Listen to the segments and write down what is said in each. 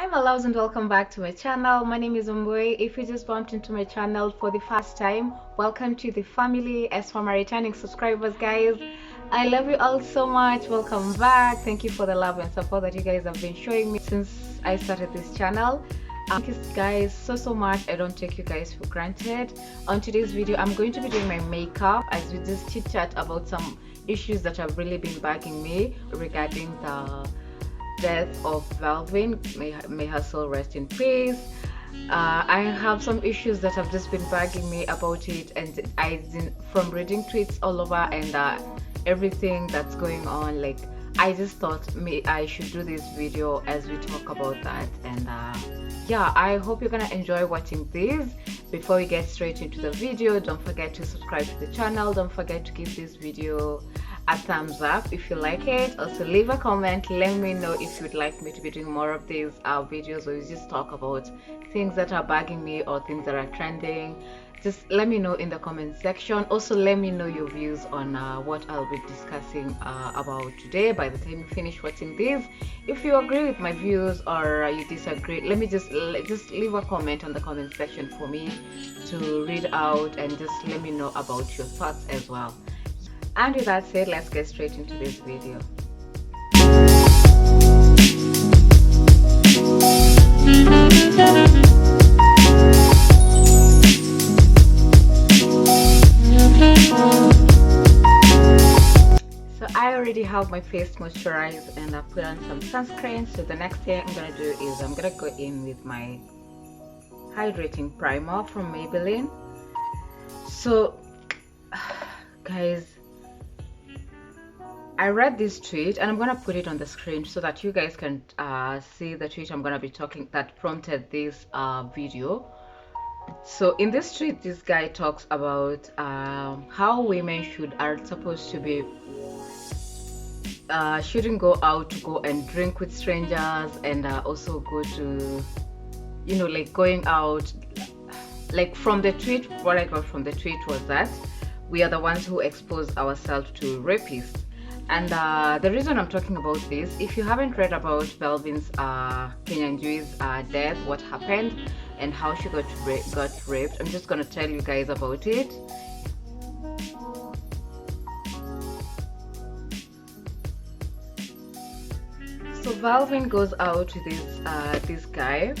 Hi my loves and welcome back to my channel. My name is Wambui. If you just bumped into my channel for the first time, welcome to the family. As for my returning subscribers, guys, I love you all so much. Welcome back. Thank you for the love and support that you guys have been showing me since I started this channel. Thank you guys so much. I don't take you guys for granted. On today's video, I'm going to be doing my makeup as we just chit chat about some issues that have really been bugging me regarding the death of Valvin. May her soul rest in peace. I have some issues that have just been bugging me about it, and from reading tweets all over and everything that's going on, like I just thought I should do this video as we talk about that. And yeah, I hope you're gonna enjoy watching this. Before we get straight into the video, don't forget to subscribe to the channel. Don't forget to give this video a thumbs up if you like it. Also leave a comment, let me know if you'd like me to be doing more of these videos where we just talk about things that are bugging me or things that are trending. Just let me know in the comment section. Also let me know your views on what I'll be discussing about today by the time you finish watching this. If you agree with my views or you disagree, let me just leave a comment on the comment section for me to read out, and just let me know about your thoughts as well. And with that said, let's get straight into this video. So I already have my face moisturized and I put on some sunscreen. So the next thing I'm gonna do is I'm gonna go in with my hydrating primer from Maybelline. So guys, I read this tweet and I'm gonna put it on the screen so that you guys can see the tweet I'm gonna be talking that prompted this video. So in this tweet, this guy talks about how women are supposed to be shouldn't go out to go and drink with strangers, and also go to, you know, like going out. Like from the tweet, what I got from the tweet was that we are the ones who expose ourselves to rapists. And the reason I'm talking about this, if you haven't read about Valvin's Kenyanjui's death, what happened and how she got raped, I'm just gonna tell you guys about it. So Valvin goes out with this guy,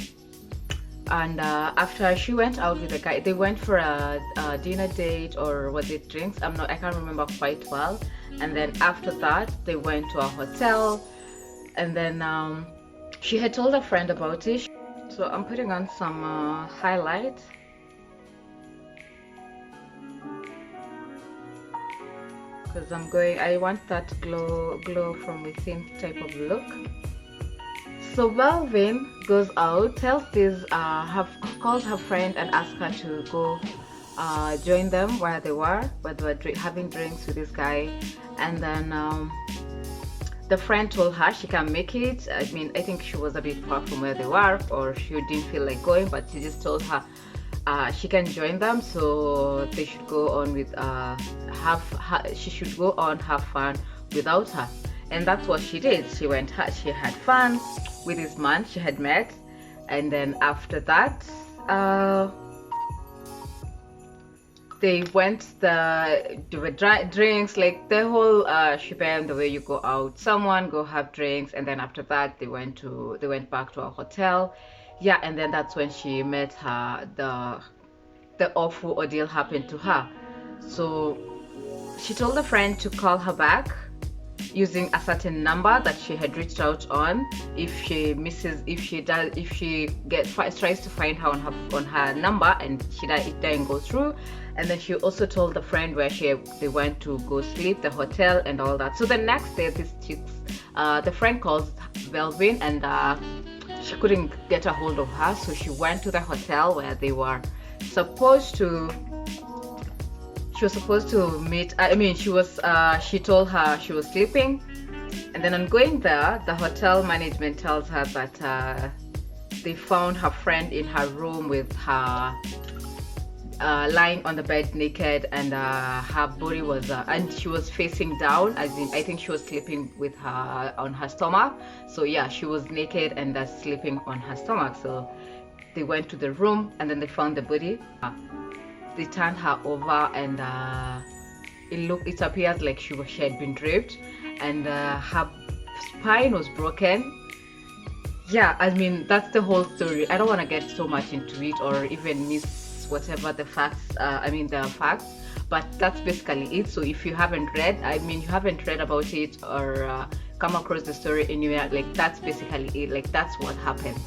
and after she went out with the guy, they went for a dinner date, or was it drinks? I can't remember quite well. And then after that they went to a hotel, and then she had told a friend about it. So I'm putting on some highlight, because I want that glow from within type of look. So Valvin goes out, calls her friend and asks her to go join them where they were having drinks with this guy. And then the friend told her she can't make it. I think she was a bit far from where they were, or she didn't feel like going, but she just told her she can join them, so they should go on with she should go on have fun without her. And that's what she did. She had fun with this man she had met, and then after that they were drinks, like the whole shebang, the way you go out, go have drinks, and then after that they went back to a hotel. Yeah, and then that's when she met her, the awful ordeal happened to her. So she told a friend to call her back using a certain number that she had reached out on. If she tries to find her on her number and it didn't go through. And then she also told the friend where they went to go sleep, the hotel and all that. So the next day, the friend calls Valvin, and she couldn't get a hold of her, so she went to the hotel where they were supposed to meet. She told her she was sleeping, and then on going there, the hotel management tells her that they found her friend in her room with her lying on the bed naked, and her body was and she was facing down, as in I think she was sleeping with her on her stomach. So yeah, she was naked and sleeping on her stomach. So they went to the room and then they found the body. They turned her over, and it appears like she had been raped, and her spine was broken. Yeah, I mean, that's the whole story. I don't want to get so much into it or even miss whatever the facts, the facts, but that's basically it. So if you haven't read, you haven't read about it or come across the story anywhere, like that's basically it. Like that's what happened.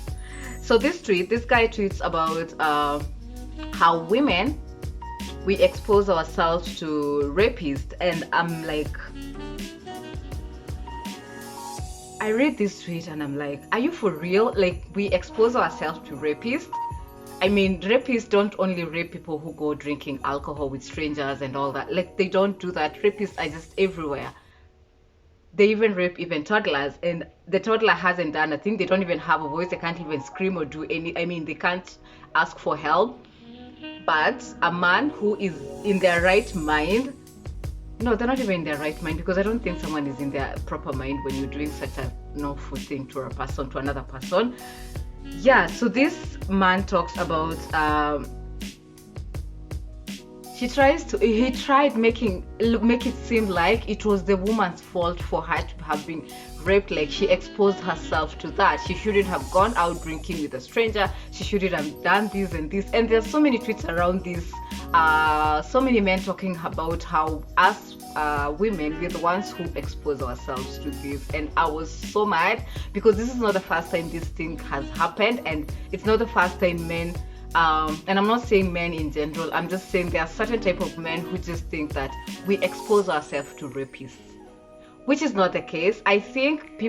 So this guy tweets about how women, we expose ourselves to rapists, and I'm like, I read this tweet and I'm like, are you for real? Like, we expose ourselves to rapists? I mean, rapists don't only rape people who go drinking alcohol with strangers and all that. Like, they don't do that. Rapists are just everywhere. They even rape even toddlers, and the toddler hasn't done a thing. They don't even have a voice. They can't even scream or do any, they can't ask for help. But a man who is in their right mind, no, they're not even in their right mind, because I don't think someone is in their proper mind when you're doing such a awful thing to a person, to another person. Yeah, so this man talks about he tried make it seem like it was the woman's fault for her to have been raped. Like, she exposed herself to that. She shouldn't have gone out drinking with a stranger. She shouldn't have done this and this. And there's so many tweets around this. So many men talking about how us women, we're the ones who expose ourselves to this. And I was so mad, because this is not the first time this thing has happened, and it's not the first time men, and I'm not saying men in general, I'm just saying there are certain type of men who just think that we expose ourselves to rapists, which is not the case. I think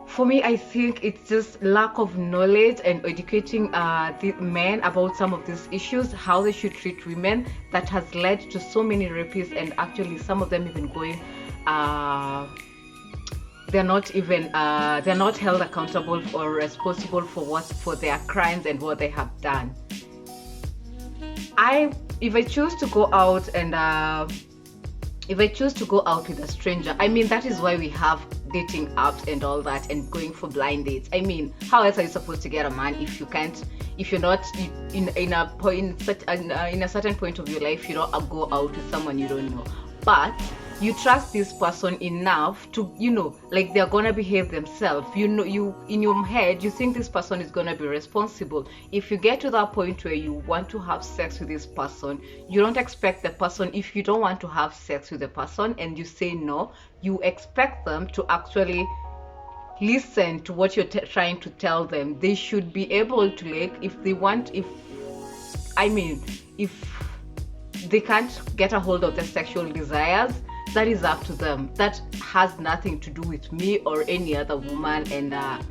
for me, I think it's just lack of knowledge and educating the men about some of these issues, how they should treat women, that has led to so many rapists, and actually some of them even going, they're not held accountable or responsible for their crimes and what they have done. If I choose to go out with a stranger, that is why we have dating apps and all that, and going for blind dates. How else are you supposed to get a man if you're not in a certain point of your life, you don't go out with someone you don't know, but you trust this person enough to, like, they're gonna behave themselves. You in your head, you think this person is gonna be responsible. If you get to that point where you want to have sex with this person, you don't expect the person, if you don't want to have sex with the person and you say no, you expect them to actually listen to what you're trying to tell them. They should be able to, like, if they can't get a hold of their sexual desires, that is up to them. That has nothing to do with me or any other woman. And guys,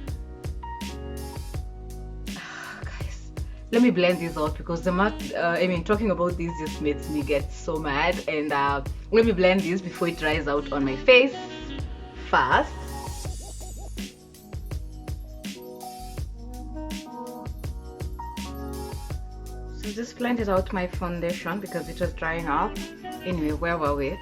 let me blend this out, because talking about this just makes me get so mad. And let me blend this before it dries out on my face fast. So just blended out my foundation because it was drying up. Anyway, where were we?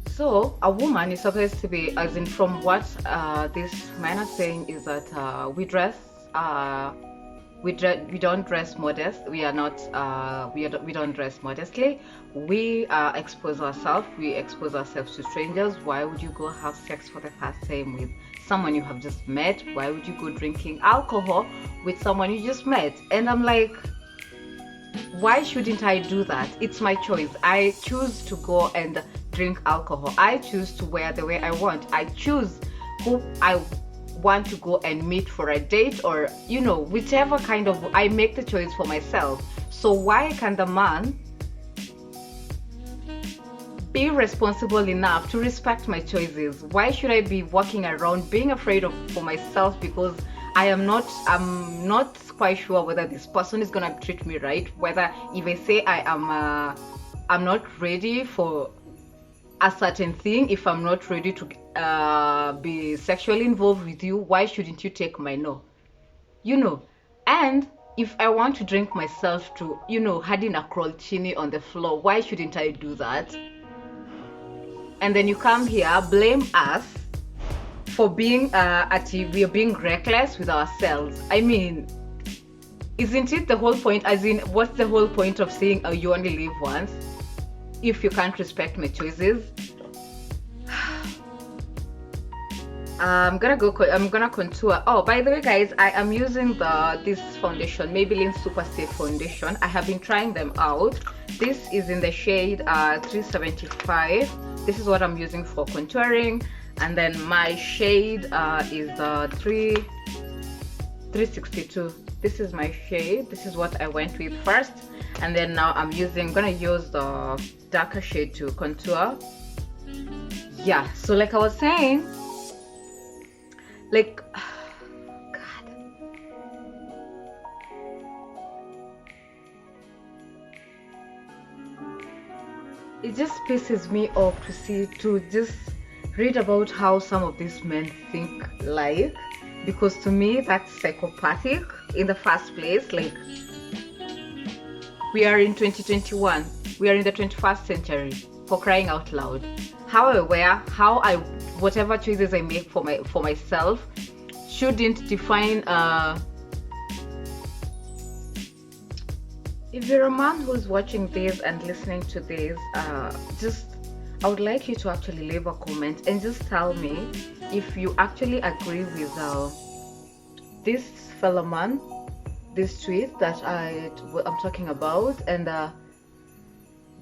So a woman is supposed to be, as in from what this man is saying, is that we don't dress modest. We are not. We don't dress modestly. We expose ourselves. We expose ourselves to strangers. Why would you go have sex for the first time with someone you have just met? Why would you go drinking alcohol with someone you just met? And I'm like, why shouldn't I do that? It's my choice. I choose to go and drink alcohol. I choose to wear the way I want. I choose who I want to go and meet for a date, or whichever kind of, I make the choice for myself. So why can the man be responsible enough to respect my choices? Why should I be walking around being afraid for myself, because I'm not quite sure whether this person is gonna treat me right, whether if I say I'm not ready for a certain thing, if I'm not ready to be sexually involved with you, why shouldn't you take my no? And if I want to drink myself to, hadi na crawl chini on the floor, why shouldn't I do that? And then you come here, blame us for being we are being reckless with ourselves. I mean, isn't it the whole point? As in, what's the whole point of saying you only live once if you can't respect my choices? I'm gonna contour. Oh, by the way, guys, I am using this foundation, Maybelline Super Safe Foundation. I have been trying them out. This is in the shade 375. This is what I'm using for contouring, and then my shade is 362. This is my shade. This is what I went with first, and then now I'm gonna use the darker shade to contour. Yeah, so like I was saying, like, God, it just pisses me off to just read about how some of these men think, like, because to me that's psychopathic in the first place. Like, we are in 2021, we are in the 21st century, for crying out loud. How I wear, whatever choices I make for myself shouldn't define. If you're a man who's watching this and listening to this, I would like you to actually leave a comment and just tell me if you actually agree with this fellow man, this tweet that I'm talking about, and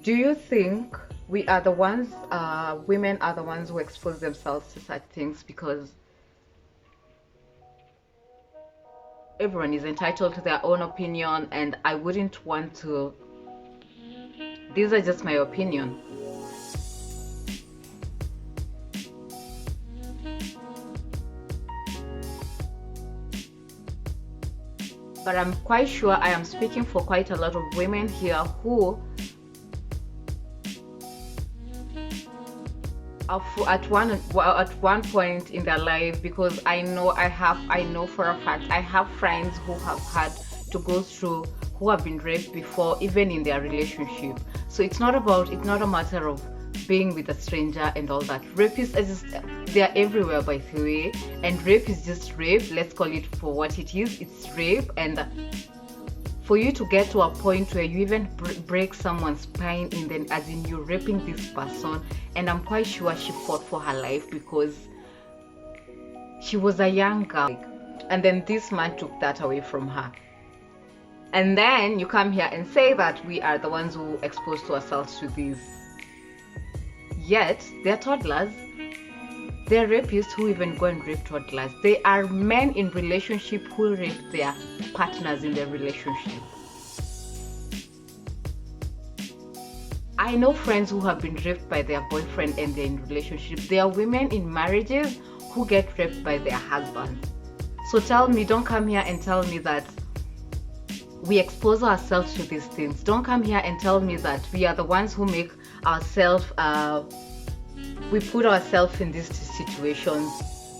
do you think we are the ones, women are the ones who expose themselves to such things? Because everyone is entitled to their own opinion, and I wouldn't want to. These are just my opinion. But I'm quite sure I am speaking for quite a lot of women here who at one point in their life, because I know for a fact I have friends who have had to go through, who have been raped before, even in their relationship. So it's not a matter of being with a stranger and all that. Rapists they're everywhere, by the way, and rape is just rape. Let's call it for what it is. It's rape. And for you to get to a point where you even break someone's spine, as in you're raping this person, and I'm quite sure she fought for her life because she was a young girl, and then this man took that away from her. And then you come here and say that we are the ones who exposed ourselves to this. Yet they're toddlers. They're rapists who even go and rape toddlers. They are men in relationship who rape their partners in their relationship. I know friends who have been raped by their boyfriend and they're in relationship. There are women in marriages who get raped by their husbands. So tell me, don't come here and tell me that we expose ourselves to these things. Don't come here and tell me that we are the ones who make ourselves, we put ourselves in these situations.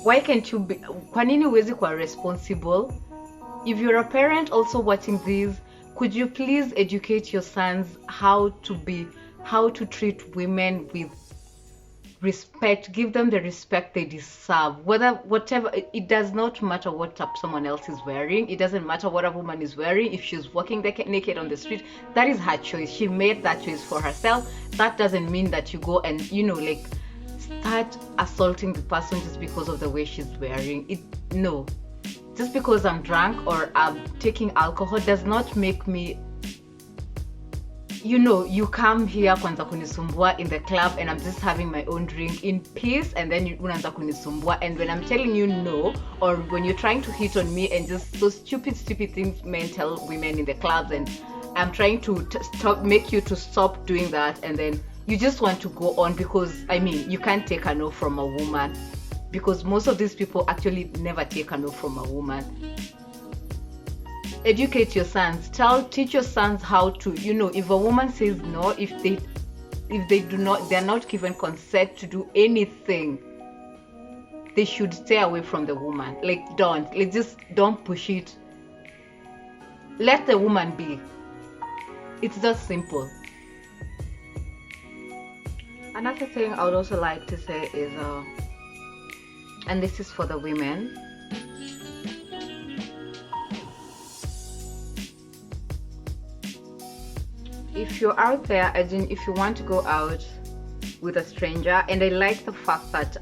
Why can't you be, kwa nini huwezi kuwa responsible? If you're a parent also watching this, could you please educate your sons how to treat women with respect? Give them the respect they deserve. Whatever, it does not matter what someone else is wearing. It doesn't matter what a woman is wearing. If she's walking naked on the street, that is her choice. She made that choice for herself. That doesn't mean that you go and start assaulting the person just because of the way she's wearing it. No, just because I'm drunk or I'm taking alcohol does not make me, you come here kwanza kunisumbua in the club and I'm just having my own drink in peace, and then unaanza kunisumbua, and when I'm telling you no, or when you're trying to hit on me and just those stupid things men tell women in the clubs, and I'm trying to make you to stop doing that, and then you just want to go on because, you can't take a no from a woman, because most of these people actually never take a no from a woman. Educate your sons. Teach your sons how to, if a woman says no, if if they're not given consent to do anything, they should stay away from the woman. Like, don't push it. Let the woman be. It's just simple. Another thing I would also like to say is, and this is for the women, if you're out there, as in if you want to go out with a stranger, and I like the fact that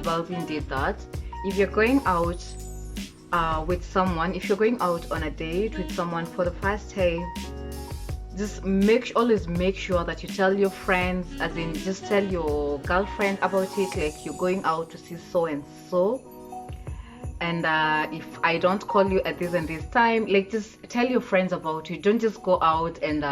Valvin did that. If you're going out with someone, if you're going out on a date with someone for the first time, just always make sure that you tell your friends, as in just tell your girlfriend about it, like you're going out to see so and so, and if I don't call you at this and this time, like just tell your friends about it. Don't just go out and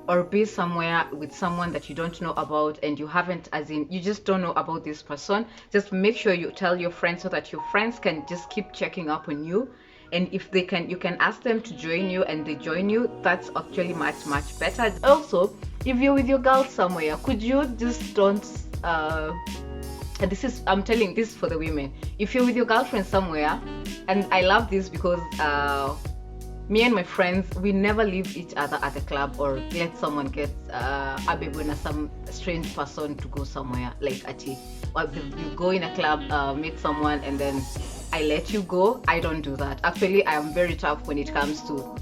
or be somewhere with someone that you don't know about, and you haven't, as in you just don't know about this person. Just make sure you tell your friends so that your friends can just keep checking up on you, and if they can, you can ask them to join you, and they join you. That's actually much better. Also, if you're with your girl somewhere, could you just don't and this is, I'm telling this for the women, if you're with your girlfriend somewhere, and I love this because me and my friends, we never leave each other at the club or let someone get some strange person to go somewhere, like ati, or you go in a club, meet someone, and then I let you go. I don't do that. Actually, I am very tough when it comes to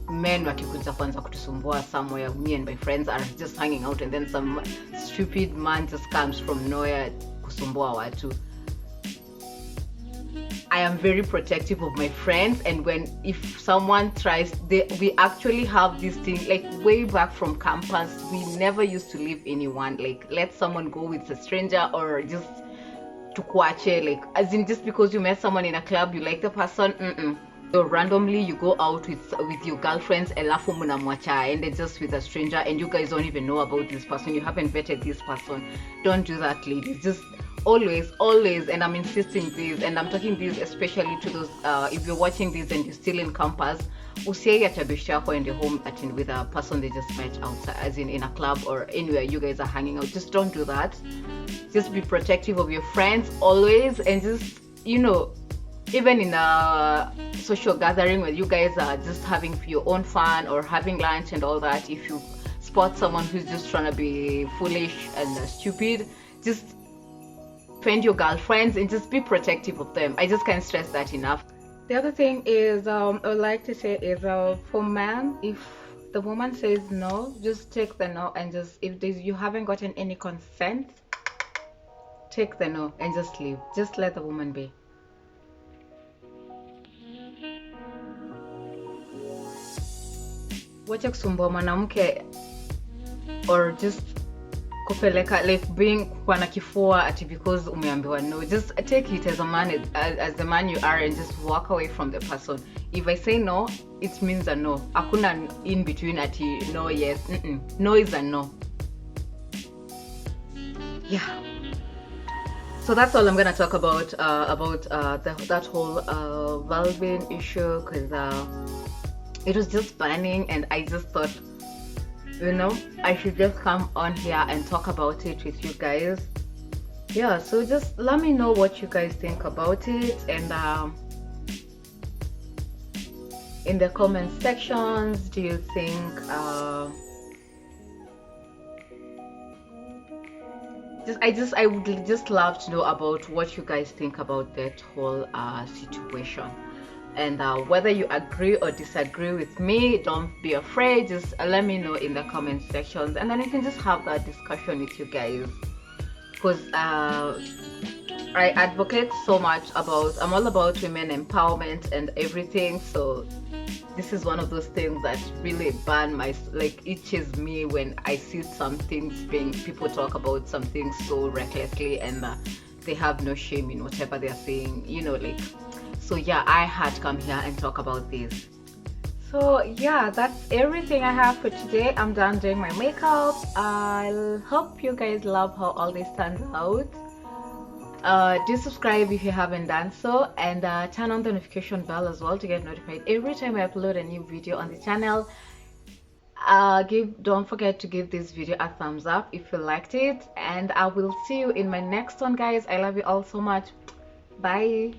men wakikuja kwanza kutusumbua somewhere. Me and my friends are just hanging out, and then some stupid man just comes from nowhere kusumbua watu. I am very protective of my friends, and if someone tries, we actually have this thing, like way back from campus, we never used to leave anyone, like let someone go with a stranger, or just to kuache, like as in just because you met someone in a club, you like the person, so randomly you go out with your girlfriends, alafu mnamwacha and it's just with a stranger, and you guys don't even know about this person, you haven't vetted this person. Don't do that, ladies. Just always, and I'm insisting this, and I'm talking this especially to those, if you're watching this and you're still in campus, and you're home with a person they just met outside, as in a club or anywhere you guys are hanging out. Just don't do that. Just be protective of your friends always, and just, even in a social gathering where you guys are just having your own fun or having lunch and all that, if you spot someone who's just trying to be foolish and stupid, just defend your girlfriends and just be protective of them. I just can't stress that enough. The other thing is, I would like to say is, for men, if the woman says no, just take the no, and just, if you haven't gotten any consent, take the no and just leave. Just let the woman be. Wacha kusumbua mwanamke, or just kupeleka, like being kwa na kifua ati because umeambiwa no. Just take it as a man, as the man you are, and just walk away from the person. If I say no, it means a no. Hakuna in between ati no, yes. No is a no. Yeah. So that's all I'm gonna talk about that whole Valvin issue, because it was just burning, and I just thought, I should just come on here and talk about it with you guys. Yeah, so just let me know what you guys think about it, and in the comment sections, do you think I would just love to know about what you guys think about that whole situation. And whether you agree or disagree with me, don't be afraid. Just let me know in the comment sections, and then I can just have that discussion with you guys. Because I advocate so much I'm all about women empowerment and everything. So this is one of those things that really itches me when I see some things people talk about some things so recklessly, and they have no shame in whatever they're saying, So yeah, I had to come here and talk about this. So yeah, that's everything I have for today. I'm done doing my makeup. I hope you guys love how all this turns out. Do subscribe if you haven't done so, and turn on the notification bell as well to get notified every time I upload a new video on the channel. don't forget to give this video a thumbs up if you liked it, and I will see you in my next one, guys. I love you all so much. Bye.